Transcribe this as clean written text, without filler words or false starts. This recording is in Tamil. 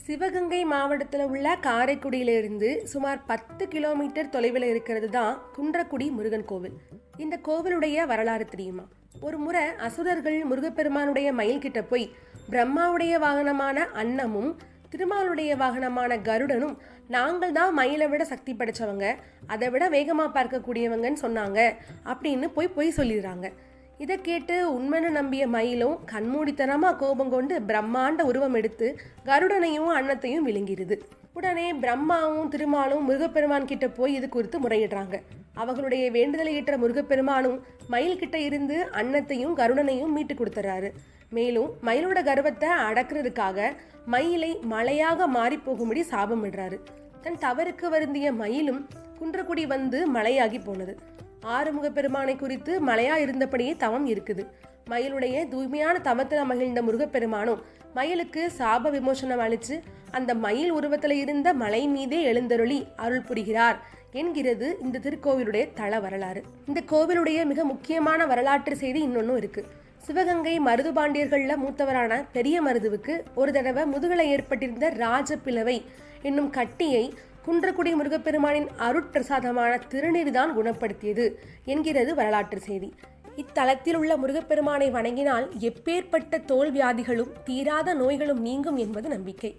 சிவகங்கை மாவட்டத்தில் உள்ள காரைக்குடியிலிருந்து சுமார் 10 கிலோமீட்டர் தொலைவில் இருக்கிறது தான் குன்றக்குடி முருகன் கோவில். இந்த கோவிலுடைய வரலாறு தெரியுமா? ஒரு முறை அசுரர்கள் முருகப்பெருமானுடைய மயில் கிட்ட போய் பிரம்மாவுடைய வாகனமான அன்னமும் திருமாலுடைய வாகனமான கருடனும் நாங்கள் தான் மயிலை விட சக்தி படைச்சவங்க, அதை விட வேகமாக பார்க்கக்கூடியவங்கன்னு சொன்னாங்க அப்படின்னு போய் சொல்லிடுறாங்க. இதை கேட்டு உண்மைன்னு நம்பிய மயிலும் கண்மூடித்தனமாக கோபம் கொண்டு பிரம்மாண்ட உருவம் எடுத்து கருடனையும் அன்னத்தையும் விழுங்கிடுது. உடனே பிரம்மாவும் திருமாலும் முருகப்பெருமான் கிட்ட போய் இது குறித்து முறையிடுறாங்க. அவர்களுடைய வேண்டுதலை ஏற்ற முருகப்பெருமானும் மயில் கிட்ட இருந்து அன்னத்தையும் கருடனையும் மீட்டு கொடுத்துறாரு. மேலும் மயிலோட கர்வத்தை அடக்கிறதுக்காக மயிலை மலையாக மாறி போகும்படி சாபம் விடுறாரு. தன் தவறுக்கு வருந்திய மயிலும் குன்றக்குடி வந்து மலையாகி போனது. ஆறுமுக பெருமானை குறித்து மலையா இருந்தபடியே தவம் இருக்குது. மயிலுடைய தூய்மையான தவத்தில் மகிழ்ந்த முருகப்பெருமானும் மயிலுக்கு சாப விமோசனம் அளித்து அந்த மயில் உருவத்தில் இருந்த மலை மீதே எழுந்தருளி அருள் புரிகிறார் என்கிறது இந்த திருக்கோவிலுடைய தல வரலாறு. இந்த கோவிலுடைய மிக முக்கியமான வரலாற்று செய்தி இன்னொன்னும் இருக்கு. சிவகங்கை மருது பாண்டியர்கள்ல மூத்தவரான பெரிய மருதுவுக்கு ஒரு தடவை முதுகலை ஏற்பட்டிருந்த ராஜப்பிளவை என்னும் கட்டியை குன்றக்குடி முருகப்பெருமானின் அருட்பிரசாதமான திருநீர்தான் குணப்படுத்தியது என்கிறது வரலாற்று செய்தி. இத்தலத்தில் உள்ள முருகப்பெருமானை வணங்கினால் எப்பேற்பட்ட தோல் வியாதிகளும் தீராத நோய்களும் நீங்கும் என்பது நம்பிக்கை.